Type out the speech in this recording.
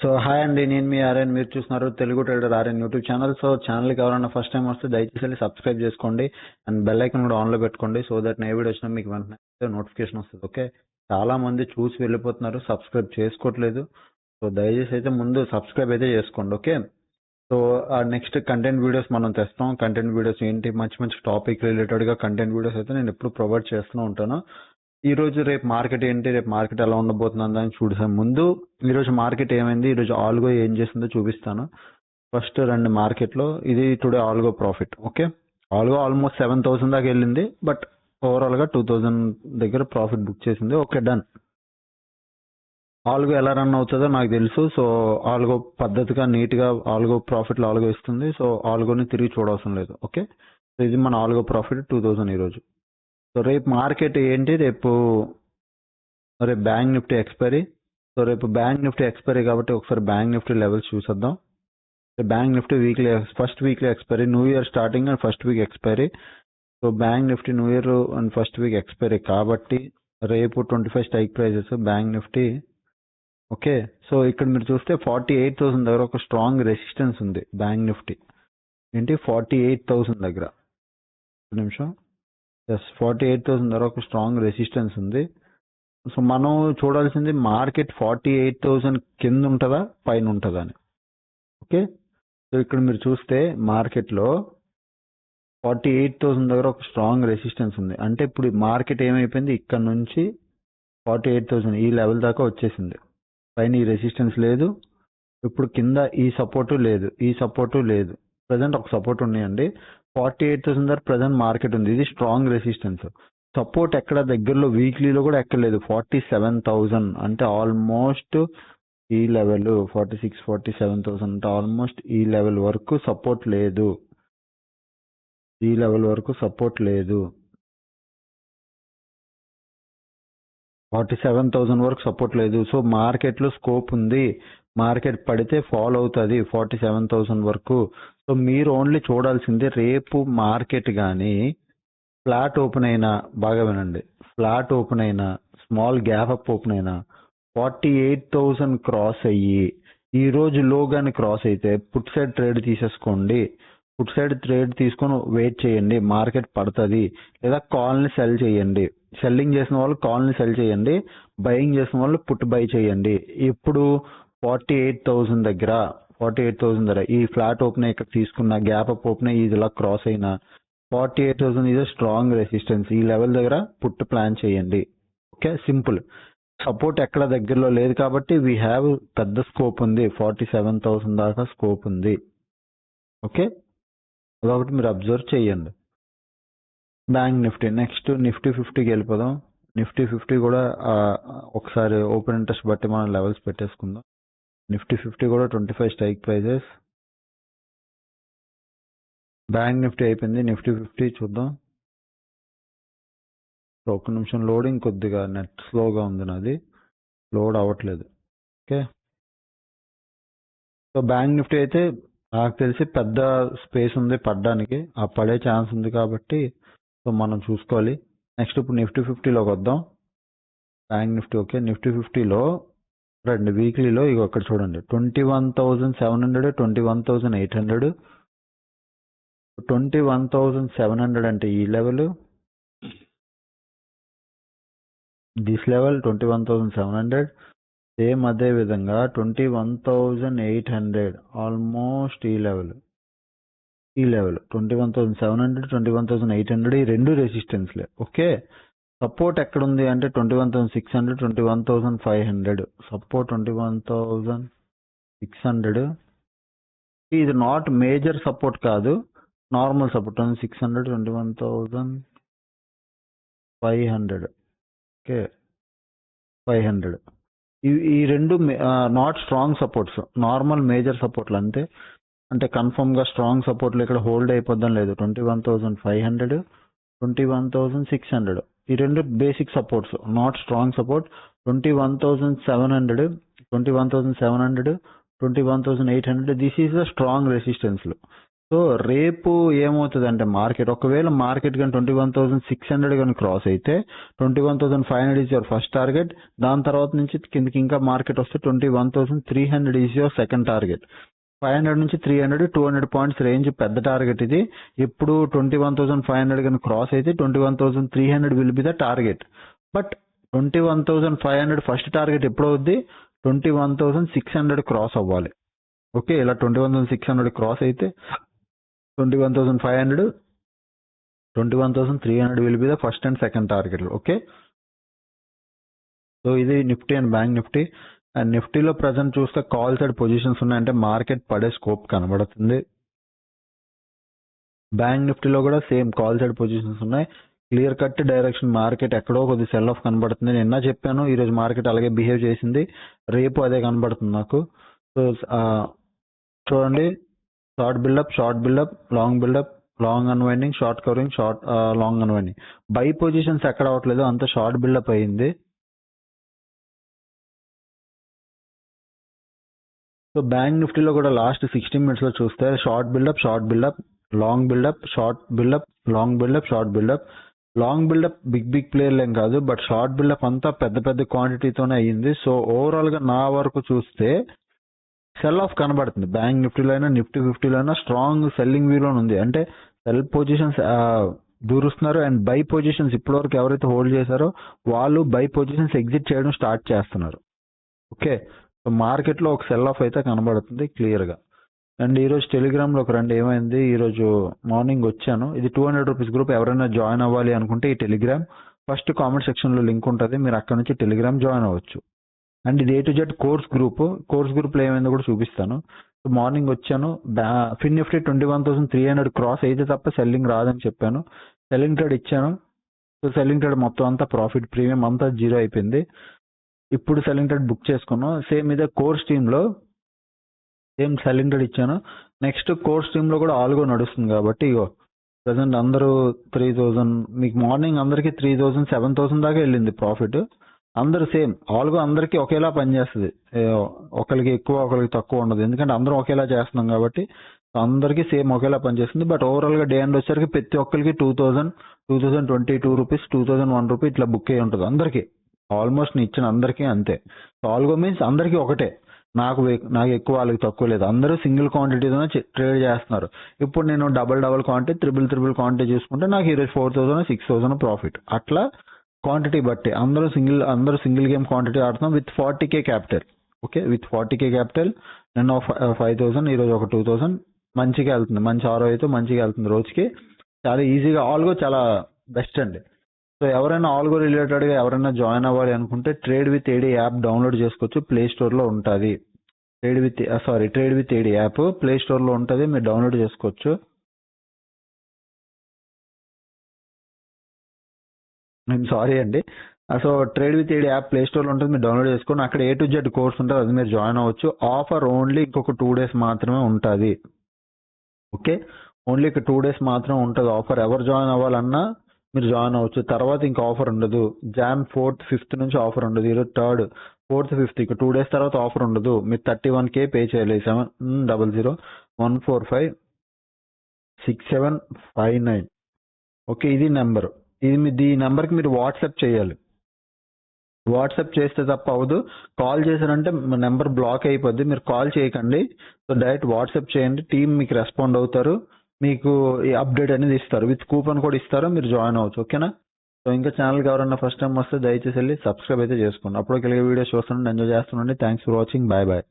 So hi అండి, నేను మీ RN. మీరు చూస్తున్నారు Telugu trader RN YouTube channel. So ఛానల్కి ఎవరైనా ఫస్ట్ టైం వస్తే దయచేసి వెళ్ళి సబ్స్క్రైబ్ చేసుకోండి అండ్ బెల్ ఐకన్ కూడా ఆన్లో పెట్టుకోండి. సో దట్ ఏ వీడియో వచ్చినా మీకు వెంటనే నోటిఫికేషన్ వస్తుంది. ఓకే, చాలా మంది చూసి వెళ్ళిపోతున్నారు, సబ్స్క్రైబ్ చేసుకోవట్లేదు. సో దయచేసి అయితే ముందు సబ్స్క్రైబ్ అయితే చేసుకోండి. Okay, so next content videos మనం తెస్తాం. కంటెంట్ వీడియోస్ ఏంటి, మంచి మంచి టాపిక్ రిలేటెడ్గా కంటెంట్ వీడియోస్ అయితే నేను ఎప్పుడు ప్రొవైడ్ చేస్తూ ఉంటాను. ఈ రోజు రేపు మార్కెట్ ఏంటి, రేపు మార్కెట్ ఎలా ఉండబోతుంది అని చూసాం. ముందు ఈరోజు మార్కెట్ ఏమైంది, ఈరోజు ఆల్గో ఏం చేసిందో చూపిస్తాను. ఫస్ట్ రండి మార్కెట్లో. ఇది today algo profit. Okay, algo almost 7,000 దాకా వెళ్ళింది, బట్ ఓవరాల్గా 2,000 దగ్గర ప్రాఫిట్ బుక్ చేసింది. Okay, done. ఆల్గో ఎలా రన్ అవుతుందో నాకు తెలుసు. సో ఆల్గో పద్ధతిగా నీట్గా ఆల్గో ప్రాఫిట్లో ఆల్గో ఇస్తుంది. సో ఆల్గోని తిరిగి చూడవసరం లేదు. ఓకే, సో ఇది మన ఆల్గో ప్రాఫిట్ 2,000 ఈరోజు. సో రేపు మార్కెట్ ఏంటి, రేపు బ్యాంక్ నిఫ్టీ ఎక్స్పైరీ. సో రేపు బ్యాంక్ నిఫ్టీ ఎక్స్పైరీ కాబట్టి ఒకసారి బ్యాంక్ నిఫ్టీ లెవెల్స్ చూసేద్దాం. Bank Nifty weekly first weekly expiry, new year starting and first week expiry. So bank Nifty new year and first week expiry కాబట్టి రేపు 25 strike prices bank Nifty. Okay, so ఇక్కడ మీరు చూస్తే 48,000 దగ్గర ఒక స్ట్రాంగ్ రెసిస్టెన్స్ ఉంది. బ్యాంక్ నిఫ్టీ ఏంటి 48,000 దగ్గర, ఒక నిమిషం. ఎస్, 48,000 దగ్గర ఒక స్ట్రాంగ్ రెసిస్టెన్స్ ఉంది. సో మనం చూడాల్సింది మార్కెట్ 48,000 కింద ఉంటుందా పైన ఉంటుందా అని. ఓకే, సో ఇక్కడ మీరు చూస్తే మార్కెట్లో 48,000 దగ్గర ఒక స్ట్రాంగ్ రెసిస్టెన్స్ ఉంది. అంటే ఇప్పుడు మార్కెట్ ఏమైపోయింది, ఇక్కడ నుంచి 48,000 ఈ లెవెల్ దాకా వచ్చేసింది. పైన ఈ రెసిస్టెన్స్ లేదు, ఇప్పుడు కింద ఈ సపోర్టు లేదు, ఈ సపోర్టు లేదు. ప్రజెంట్ ఒక సపోర్ట్ ఉన్నాయండి. 48,000 దగ్గర ప్రజెంట్ మార్కెట్ ఉంది. ఇది స్ట్రాంగ్ రెసిస్టెన్స్. సపోర్ట్ ఎక్కడ దగ్గరలో వీక్లీలో కూడా ఎక్కలేదు. 47,000 అంటే ఆల్మోస్ట్ ఈ లెవెల్, 47,000 అంటే ఆల్మోస్ట్ ఈ లెవెల్ వరకు సపోర్ట్ లేదు. ఈ లెవెల్ వరకు సపోర్ట్ లేదు. 47,000 వరకు సపోర్ట్ లేదు. సో మార్కెట్లో స్కోప్ ఉంది. మార్కెట్ పడితే ఫాల్ అవుతుంది 47,000 వరకు. సో మీరు ఓన్లీ చూడాల్సిందే రేపు మార్కెట్ కానీ ఫ్లాట్ ఓపెన్ అయినా, బాగా వినండి, ఫ్లాట్ ఓపెన్ అయినా, స్మాల్ గ్యాప్ అప్ ఓపెన్ అయినా 48,000 క్రాస్ అయ్యి ఈ రోజు లో కానీ క్రాస్ అయితే పుట్ సైడ్ ట్రేడ్ తీసేసుకోండి. పుట్ సైడ్ ట్రేడ్ తీసుకొని వెయిట్ చేయండి, మార్కెట్ పడుతుంది. లేదా కాల్ని సెల్ చేయండి. సెల్లింగ్ చేసిన వాళ్ళు కాల్ని సెల్ చేయండి, బయింగ్ చేసిన వాళ్ళు పుట్ బై చేయండి. ఇప్పుడు 48,000 దగ్గర ఈ ఫ్లాట్ ఓపెన్ ఇక్కడ తీసుకున్న గ్యాప్ అప్ ఓపెన్ ఇలా క్రాస్ అయినా 48,000 ఈజ్ స్ట్రాంగ్ రెసిస్టెన్స్. ఈ లెవెల్ దగ్గర పుట్ ప్లాన్ చేయండి. Okay, simple. సపోర్ట్ ఎక్కడ దగ్గరలో లేదు కాబట్టి వీ హ్యావ్ పెద్ద స్కోప్ ఉంది. 47,000 దాకా స్కోప్ ఉంది. ఓకే, అదొకటి మీరు అబ్జర్వ్ చేయండి. బ్యాంక్ నిఫ్టీ నెక్స్ట్ నిఫ్టీ 50కి వెళ్ళిపోదాం. నిఫ్టీ 50 కూడా ఒకసారి ఓపెన్ ఇంట్రెస్ట్ బట్టి మనం లెవెల్స్ పెట్టేసుకుందాం. నిఫ్టీ 50 కూడా 25 స్ట్రైక్ ప్రైజెస్. బ్యాంక్ నిఫ్టీ అయిపోయింది, నిఫ్టీ 50 చూద్దాం. ఒక నిమిషం, లోడింగ్ కొద్దిగా నెట్ స్లోగా ఉంది, నాది లోడ్ అవ్వట్లేదు. ఓకే, సో బ్యాంక్ నిఫ్టీ అయితే నాకు తెలిసి పెద్ద స్పేస్ ఉంది పడడానికి, ఆ పడే ఛాన్స్ ఉంది కాబట్టి సో మనం చూసుకోవాలి. నెక్స్ట్ ఇప్పుడు నిఫ్టీ 50లోకి వద్దాం. బ్యాంక్ నిఫ్టీ ఓకే, నిఫ్టీ 50లో రండి. వీక్లీలో ఇక అక్కడ చూడండి 21,700, 21,800. 21,700 అంటే ఈ లెవెల్, దిస్ లెవెల్ 21,700. సేమ్ అదే విధంగా 21,800 ఆల్మోస్ట్ ఈ లెవెల్ 21,700, 21,800 ఈ రెండు రెసిస్టెన్స్లే. ఓకే, సపోర్ట్ ఎక్కడ ఉంది అంటే 21,600, 21,500. సపోర్ట్ 21,600. ఇది నాట్ మేజర్ సపోర్ట్ కాదు, నార్మల్ సపోర్ట్. 600, 21,500. ఓకే, 500. ఈ రెండు not strong supports, normal major సపోర్ట్లు అంతే. అంటే కన్ఫర్మ్గా స్ట్రాంగ్ సపోర్ట్లు ఇక్కడ హోల్డ్ అయిపోద్దాం లేదు. 21,500, 21,600 ఈ రెండు basic supports, not strong support. 21,700, 21,700, 21,800 this is the strong రెసిస్టెన్స్లు. సో రేపు ఏమవుతుంది అంటే మార్కెట్ ఒకవేళ మార్కెట్ కానీ 21,600 కానీ క్రాస్ అయితే 21,500 ఈజ్ యువర్ ఫస్ట్ టార్గెట్. దాని తర్వాత నుంచి కిందకి ఇంకా మార్కెట్ వస్తే 21,300 ఈజ్ యువర్ సెకండ్ టార్గెట్. 500 నుంచి 300 200 పాయింట్స్ రేంజ్ పెద్ద టార్గెట్ ఇది. ఇప్పుడు 21,500 కానీ క్రాస్ అయితే 21,300 will be the target. But 21,500 first target ఎప్పుడు అవుద్ది? 21,600 క్రాస్ అవ్వాలి. ఓకే, ఇలా 21,600 క్రాస్ అయితే 21,500 21,300 will be the first and second target. Okay, so ఇది Nifty and Bank Nifty. And నిఫ్టీలో ప్రజెంట్ చూస్తే కాల్ సైడ్ పొజిషన్స్ ఉన్నాయంటే మార్కెట్ పడే స్కోప్ కనబడుతుంది. బ్యాంక్ నిఫ్టీలో కూడా సేమ్ కాల్ సైడ్ పొజిషన్స్ ఉన్నాయి. క్లియర్ కట్ డైరెక్షన్ మార్కెట్ ఎక్కడో కొద్ది సెల్ ఆఫ్ కనబడుతుంది. నిన్న చెప్పాను ఈ రోజు మార్కెట్ అలాగే బిహేవ్ చేసింది, రేపు అదే కనబడుతుంది నాకు. సో చూడండి, short buildup long buildup, long unwinding, short covering, short long unwinding. Buy positions ఎక్కడ అవట్లేదు, అంత షార్ట్ బిల్డప్ అయింది. సో బ్యాంక్ నిఫ్టీలో కూడా లాస్ట్ 60 minutes లో చూస్తే short buildup, long buildup, short buildup, long buildup, short buildup. Long buildup big ప్లేయర్లు ఏం కాదు, బట్ షార్ట్ బిల్డప్ అంతా పెద్ద క్వాంటిటీతోనే అయ్యింది. సో ఓవరాల్ గా నా వరకు చూస్తే సెల్ ఆఫ్ కనబడుతుంది. బ్యాంక్ నిఫ్టీలో అయినా నిఫ్టీ 50లో అయినా స్ట్రాంగ్ సెల్లింగ్ వ్యూలో ఉంది. అంటే సెల్ పొజిషన్స్ దూరుస్తున్నారు అండ్ బై పొజిషన్స్ ఇప్పటివరకు ఎవరైతే హోల్డ్ చేశారో వాళ్ళు బై పొజిషన్స్ ఎగ్జిట్ చేయడం స్టార్ట్ చేస్తున్నారు. ఓకే, సో మార్కెట్ లో ఒక సెల్ ఆఫ్ అయితే కనబడుతుంది క్లియర్ గా. అండ్ ఈ రోజు టెలిగ్రామ్ లోకి రండి, ఏమైంది ఈ రోజు మార్నింగ్ వచ్చాను. ఇది 200 రూపీస్ గ్రూప్. ఎవరైనా జాయిన్ అవ్వాలి అనుకుంటే ఈ టెలిగ్రామ్ ఫస్ట్ కామెంట్ సెక్షన్ లో లింక్ ఉంటుంది, మీరు అక్కడ నుంచి టెలిగ్రామ్ జాయిన్ అవ్వచ్చు. అండ్ ఇది A to Z course group లో ఏమైందో కూడా చూపిస్తాను. సో మార్నింగ్ వచ్చాను, ఫిన్ నిఫ్టీ 21,300 క్రాస్ అయితే తప్ప సెల్లింగ్ రాదని చెప్పాను. సెల్లింగ్ ట్రేడ్ ఇచ్చాను. సో సెల్లింగ్ ట్రేడ్ మొత్తం అంతా ప్రాఫిట్, ప్రీమియం అంతా జీరో అయిపోయింది. ఇప్పుడు సెల్లింగ్ ట్రేడ్ బుక్ చేసుకున్నాం. సేమ్ ఇదే కోర్స్ టీమ్ లో సేమ్ సెల్లింగ్ ట్రేడ్ ఇచ్చాను. నెక్స్ట్ కోర్స్ టీమ్ లో కూడా ఆల్గో నడుస్తుంది కాబట్టి ఇగో ప్రజెంట్ అందరూ 3,000, మీకు మార్నింగ్ అందరికి 3,000 7,000 దాకా వెళ్ళింది ప్రాఫిట్. అందరూ సేమ్ ఆల్గో అందరికీ ఒకేలా పనిచేస్తుంది, ఒకరికి ఎక్కువ ఒకరికి తక్కువ ఉండదు, ఎందుకంటే అందరం ఒకేలా చేస్తున్నాం కాబట్టి అందరికీ సేమ్ ఒకేలా పనిచేస్తుంది. బట్ ఓవరాల్ గా డే అండ్ వచ్చరికి ప్రతి ఒక్కరికి 2,000 2,022 రూపీస్ 2,001 రూపీ ఇట్లా బుక్ అయ్యి ఉంటుంది అందరికి. ఆల్మోస్ట్ నేను ఇచ్చిన అందరికీ అంతే. ఆల్గో మీన్స్ అందరికీ ఒకటే, నాకు ఎక్కువ వాళ్ళకి తక్కువ లేదు, అందరూ సింగిల్ క్వాంటిటీతోనే ట్రేడ్ చేస్తున్నారు. ఇప్పుడు నేను డబుల్ క్వాంటిటీ త్రిబుల్ క్వాంటిటీ చూసుకుంటే నాకు ఈరోజు 4,000 6,000 ప్రాఫిట్. అట్లా క్వాంటిటీ బట్టి అందరూ సింగిల్ గేమ్ క్వాంటిటీ ఆడుతున్నాం with 40K capital. Okay, with 40K capital నేను 5,000 ఈరోజు ఒక 2,000 మంచిగా వెళ్తుంది, మంచి ROI అయితే మంచిగా వెళ్తుంది రోజుకి. చాలా ఈజీగా ఆల్గో చాలా బెస్ట్ అండి. సో ఎవరైనా ఆల్గో రిలేటెడ్గా ఎవరైనా జాయిన్ అవ్వాలి అనుకుంటే trade with AD app download చేసుకోవచ్చు, ప్లే స్టోర్లో ఉంటుంది. Trade with AD app play స్టోర్లో ఉంటుంది, మీరు డౌన్లోడ్ చేసుకోవచ్చు. సారీ అండి. So trade with AD app play స్టోర్లో ఉంటుంది, మీరు డౌన్లోడ్ చేసుకొని అక్కడ A to Z కోర్స్ ఉంటుంది, అది మీరు జాయిన్ అవ్వచ్చు. ఆఫర్ ఓన్లీ ఇంకొక 2 days మాత్రమే ఉంటుంది. ఓకే, ఓన్లీ 2 days మాత్రమే ఉంటుంది ఆఫర్. ఎవరు జాయిన్ అవ్వాలన్నా మీరు జాయిన్ అవ్వచ్చు, తర్వాత ఇంకా ఆఫర్ ఉండదు. Jan 4th 5th నుంచి ఆఫర్ ఉండదు. ఈరోజు 3rd 4th 5th ఇక 2 days తర్వాత ఆఫర్ ఉండదు. మీరు 31K పే చేయాలి. 7001456759. ఓకే, ఇది నెంబర్. ఈ నెంబర్కి మీరు వాట్సాప్ చేయాలి. వాట్సాప్ చేస్తే తప్ప అవ్వదు. కాల్ చేశారంటే నెంబర్ బ్లాక్ అయిపోద్ది, మీరు కాల్ చేయకండి. సో డైరెక్ట్ వాట్సాప్ చేయండి, టీం మీకు రెస్పాండ్ అవుతారు, మీకు ఈ అప్డేట్ అనేది ఇస్తారు, విత్ కూపన్ కూడా ఇస్తారు, మీరు జాయిన్ అవ్వచ్చు. ఓకేనా? సో ఇంకా ఛానల్కి ఎవరైనా ఫస్ట్ టైం వస్తే దయచేసి వెళ్ళి సబ్స్క్రైబ్ అయితే చేసుకోండి. అప్పుడు వీడియోస్ చూస్తుండండి, ఎంజాయ్ చేస్తుండండి. Thanks for watching. Bye bye.